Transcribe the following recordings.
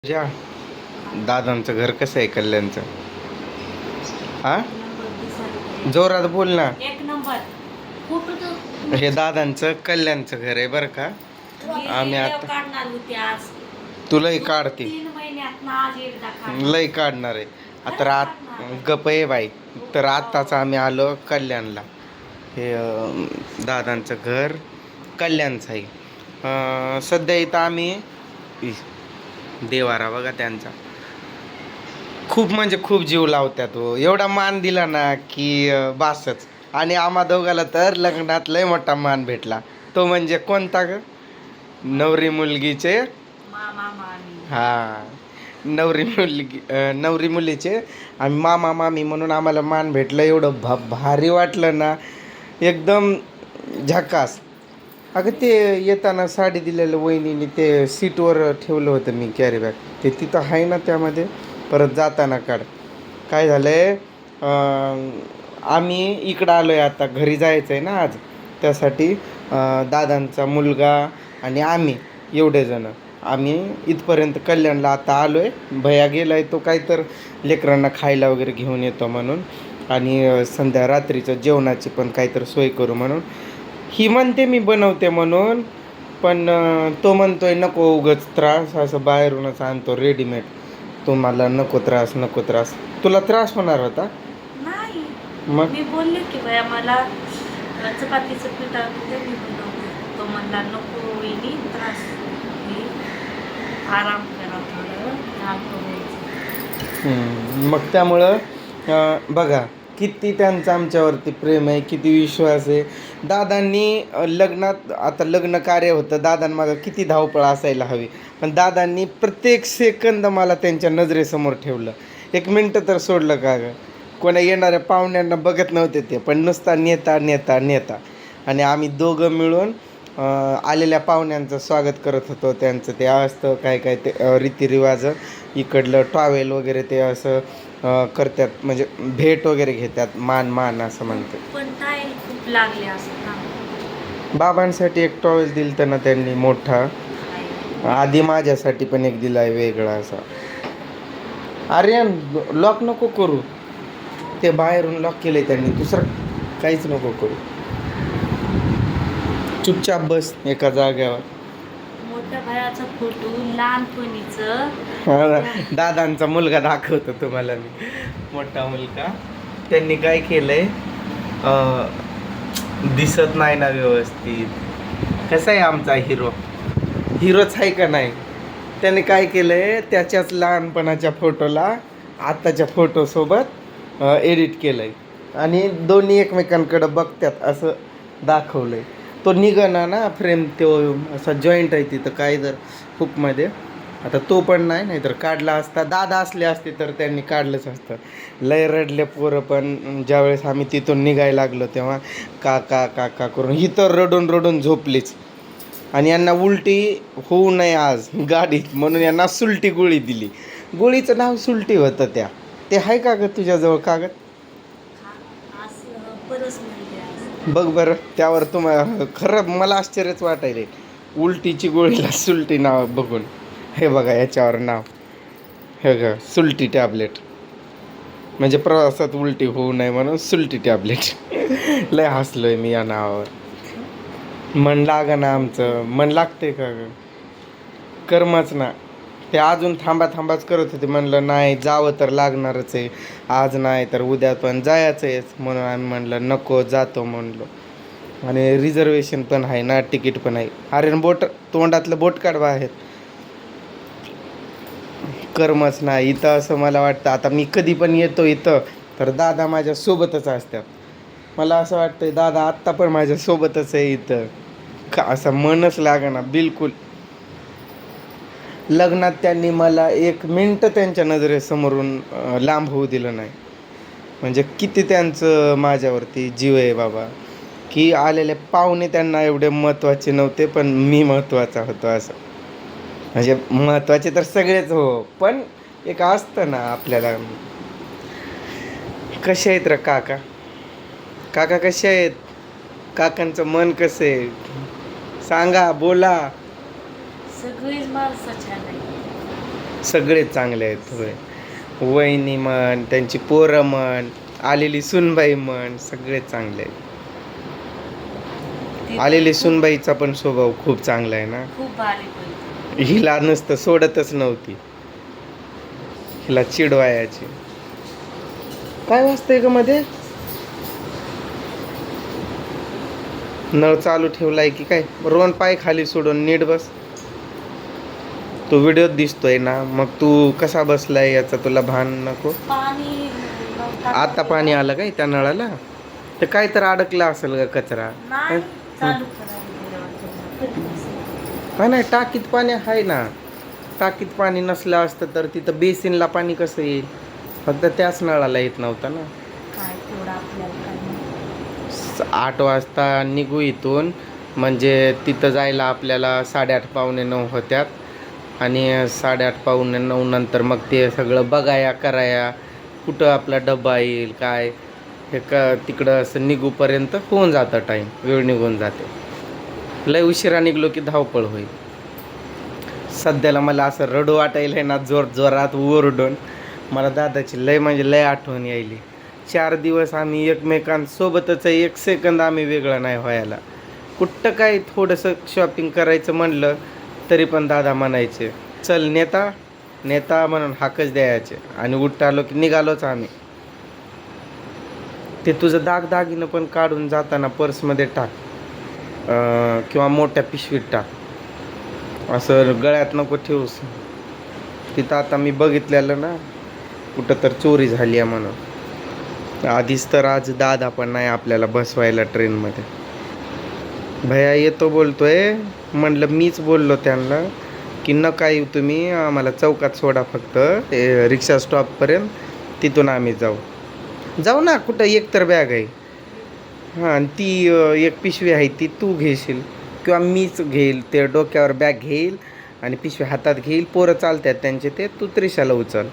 तुझ्या दादांचं घर कसं आहे कल्याणचं? हा, जोरात बोल ना. एक नंबर. कुठं हे दादांचं कल्याणचं घर आहे बरं का. आम्ही आता काढणार होते आज. तुलाही काढते, 3 महिन्यात ना आज एकदा काढणार. लय काढणार आहे आता. गप आहे बाई. तर आत्ताच आम्ही आलो कल्याणला. हे दादांचं घर कल्याणचं आहे. सध्या इथं आम्ही देवारा बघा त्यांचा खूप म्हणजे खूप जीव लावतात. तो एवढा मान दिला ना की बासच. आणि आम्हा दोघाला तर लग्नात लय मोठा मान भेटला. तो म्हणजे कोणता ग? नवरी मुलगीचे. मामा मामी. हा, नवरी मुलीचे आम्ही मामा मामी म्हणून आम्हाला मान भेटलं. एवढं भारी वाटलं ना, एकदम झकास. अगं ते येताना साडी दिलेलं वहिनीने ते सीटवर ठेवलं होतं मी कॅरी बॅग. ते तिथं आहे ना त्यामध्ये. परत जाताना काढ. काय झालं आहे, आम्ही इकडं आलो आहे आता. घरी जायचं आहे ना आज. त्यासाठी दादांचा मुलगा आणि आम्ही एवढे जणं आम्ही इथपर्यंत कल्याणला आता आलो आहे. भैया गेला आहे, तो काय तर लेकरांना खायला वगैरे घेऊन येतो म्हणून. आणि रात्रीचं जेवणाची पण काहीतरी सोय करू म्हणून. ही म्हणते मी बनवते म्हणून, पण तो म्हणतोय नको उगाच त्रास, असं बाहेरूनच आणतो रेडीमेड. तुम्हाला नको त्रास, नको त्रास. तुला त्रास होणार होता? नाही, मग मी बोलले की बाया मला चपातीचं पीठ आणून दे, मी बनवते. तो म्हणला नको वहिनी त्रास, मी आराम करा थोडं, काम करायचं. मग त्यामुळं बघा किती त्यांचं आमच्यावरती प्रेम आहे, किती विश्वास आहे. दादांनी लग्नात आता लग्न कार्य होतं, दादांमागं किती धावपळ असायला हवी, पण दादांनी प्रत्येक सेकंद मला त्यांच्या नजरेसमोर ठेवलं. 1 मिनटं तर सोडलं का गं. कोणा येणाऱ्या पाहुण्यांना बघत नव्हते ते, पण नुसता नेता नेता नेता. आणि आम्ही दोघं मिळून आलेल्या पाहुण्यांचं स्वागत करत होतो. त्यांचं ते असतं काय काय ते रीतिरिवाज, इकडलं टॉवेल वगैरे ते असं करतात, म्हणजे भेट वगैरे घेतात, मान असं म्हणते. पण टाईल खूप लागले असं ना. बाबांसाठी एक टॉवेल दिलं तर ना त्यांनी मोठा. आधी माझ्यासाठी पण एक दिला आहे वेगळा असा. आर्यन लॉक नको करू, ते बाहेरून लॉक केलंय त्यांनी, दुसरं काहीच नको करू. चुपचाप बस एका जाग्यावर. मोठ्या भावाचा फोटो लहानपणीचं. दादांचा मुलगा दाखवतो तुम्हाला मी. मोठा मुलगा त्यांनी काय केलंय, दिसत नाही ना व्यवस्थित. कसा आहे आमचा हिरोच आहे का नाही. त्याने काय केलंय, त्याच्याच लहानपणाच्या फोटोला आत्ताच्या फोटोसोबत एडिट केलंय आणि दोन्ही एकमेकांकडे बघतात असं दाखवलंय. तो निघाना ना फ्रेम, तो असा जॉईंट आहे तिथं काय जर हुकमध्ये. आता तो पण नाही तर काढला असता. दादा असले असते तर त्यांनी काढलंच असतं. लय रडले पोरं, पण ज्यावेळेस आम्ही तिथून निघायला लागलो तेव्हा काका काका करून ही तर रडून रडून झोपलीच. आणि यांना उलटी होऊ नये आज गाडीत म्हणून यांना सुलटी गोळी दिली. गोळीचं नाव सुलटी होतं त्या. ते आहे का गं तुझ्याजवळ कागद? बघ बरं त्यावर. तुम्हाला खरं मला आश्चर्यच वाटायले उलटीची गोळीला सुलटी नाव बघून. हे बघा याच्यावर नाव, हे ग सुलटी टॅबलेट, म्हणजे प्रवासात उलटी होऊ नये म्हणून सुलटी टॅबलेट. लय हसलोय मी या नावावर. मन लागा ना आमचं. मन लागते का ग? कर्मच ना. ते अजून थांबाच करत होते. म्हणलं नाही जावं तर लागणारच आहे, आज नाही तर उद्या पण जायचं आहेच. म्हणून आम्ही म्हणलं नको जातो म्हणलो. आणि रिझर्वेशन पण आहे ना, तिकीट पण आहे. अरे बोट तोंडातलं बोट काढ बाहेर. कर्मच नाही इथं असं मला वाटतं. आता मी कधी पण येतो इथं तर दादा माझ्या सोबतच असतात. मला असं वाटतंय दादा आत्ता पण माझ्या सोबतच आहे इथं. का असं मनच लागना बिलकुल. लग्नात त्यांनी मला 1 मिनटं त्यांच्या नजरेसमोरून लांब होऊ दिलं नाही. म्हणजे किती त्यांचं माझ्यावरती जीव आहे बाबा. की आलेले पाहुणे त्यांना एवढे महत्त्वाचे नव्हते, पण मी महत्त्वाचा होतो असं. म्हणजे महत्त्वाचे तर सगळेच हो, पण एक असतं ना आपल्याला. कसे आहेत रे काका? काका कसे आहेत? काकांचं मन कसं आहे सांगा, बोला. सगळीच माणसं छान आहे. सगळेच चांगले आहेत होय. वहिनी म्हण, त्यांची पोरं म्हण, आलेली सुनबाई म्हण, सगळेच चांगले आहेत. ती आलेली खूप- सुनबाईचा पण स्वभाव खूप चांगला आहे ना. खूप भारी बोलते. हिला नुसतं सोडतच नव्हती, हिला चिडवायची. काय वाजतंय ग मध्ये? नळ चालू ठेवलाय की काय? रोहन पाय खाली सोडून नीट बस. तो व्हिडिओत दिसतोय ना, मग तू कसा बसलाय याचा तुला भान नको. पाणी नव्हतं. आता पाणी आलं काय त्या नळाला? तर काय तर अडकला असेल ग कचरा. नाही चालू करायला वाटतं. हा नाही, टाकीत पाणी आहे ना. टाकीत पाणी नसलं असतं तर तिथं बेसिनला पाणी कसं येईल? फक्त त्याच नळाला येत नव्हतं ना. काय तेवढं आपल्याला काय माहिती. 8 वाजता निघू इथून, म्हणजे तिथं जायला आपल्याला 8:30 पावणे 9 होत्यात. आणि 8:30 पावणे 9 नंतर मग ते सगळं बघाया कराया, कुठं आपला डब्बा येईल काय हे तिकडं असं निघूपर्यंत होऊन जातं टाईम, वेळ निघून जाते. लय उशिरा निघलो की धावपळ होईल. सध्याला मला असं रडू वाटायला आहे ना, जोरात ओरडून. मला दादाची लय म्हणजे लय आठवण यायली. 4 दिवस आम्ही एकमेकांसोबतच आहे, 1 सेकंद आम्ही वेगळं नाही व्हायला. कुठं काय थोडंसं शॉपिंग करायचं म्हणलं तरी पण दादा म्हणायचे चल नेता नेता म्हणून हाकच द्यायचे, आणि उठालो की निघालोच आम्ही. ते तुझं दागदागिनं पण काढून जाताना पर्समध्ये टाक, किंवा मोठ्या पिशवीत टाक, असं गळ्यात नको ठेवूस. तिथं आता मी बघितलेलं ना, कुठं तर चोरी झाली आहे म्हणून. आधीच तर आज दादा पण नाही आपल्याला बसवायला ट्रेनमध्ये. भैया येतो बोलतोय, म्हणलं मीच बोललो त्यांना की नका येऊ तुम्ही, आम्हाला चौकात सोडा फक्त रिक्षा स्टॉपपर्यंत, तिथून आम्ही जाऊ ना. कुठं एक तर बॅग आहे, हां, आणि ती एक पिशवी आहे ती तू घेशील किंवा मीच घेईल. ते डोक्यावर बॅग घेईल आणि पिशवी हातात घेईल. पोरं चालतात त्यांचे, ते तू त्रिशाला उचल.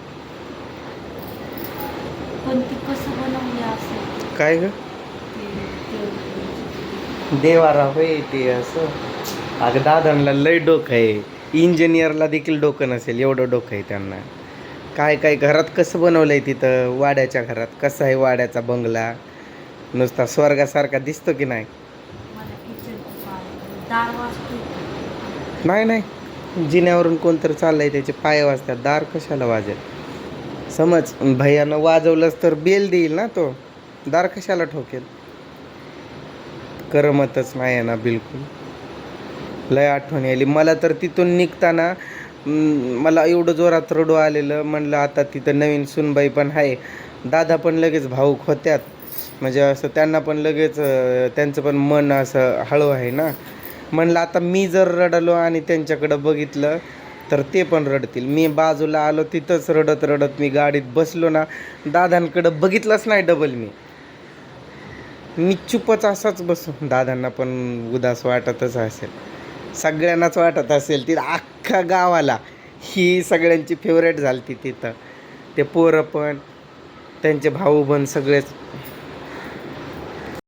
पण ती कसं बनवली असेल काय ग ते देवारा होय ते असं. अगं दादांना लय डोकं आहे, इंजिनियरला देखील डोकं नसेल एवढं डोकं आहे त्यांना. काय काय घरात कसं बनवलं आहे तिथं, वाड्याच्या घरात कसं आहे वाड्याचा बंगला, नुसता स्वर्गासारखा दिसतो की नाही? मला किचन दार वाजतो. नाही, जिन्यावरून कोणतरी चाललंय त्याचे पाय वाजतात, दार कशाला वाजेल? समज भैयानं वाजवलंच तर बेल देईल ना तो, दार कशाला ठोकेल? करमतच नाही आहे ना बिलकुल. लय आठवण यायली मला तर. तिथून निघताना मला एवढं जोरात रडू आलेलं. म्हणलं आता तिथं नवीन सुनबाई पण आहे, दादा पण लगेच भावूक होत्यात, म्हणजे असं त्यांना पण लगेच त्यांचं पण मन असं हळू आहे ना. म्हणलं आता मी जर रडलो आणि त्यांच्याकडं बघितलं तर ते पण रडतील. मी बाजूला आलो, तिथंच रडत रडत मी गाडीत बसलो ना, दादांकडं बघितलंच नाही डबल. मी चुपच असाच बसू. दादांना पण उदास वाटतच असेल, सगळ्यांनाच वाटत असेल. तिथं अख्खा गावाला ही सगळ्यांची फेवरेट झाली ती तिथं. ते पोरं पण, त्यांचे भाऊ बहीण सगळेच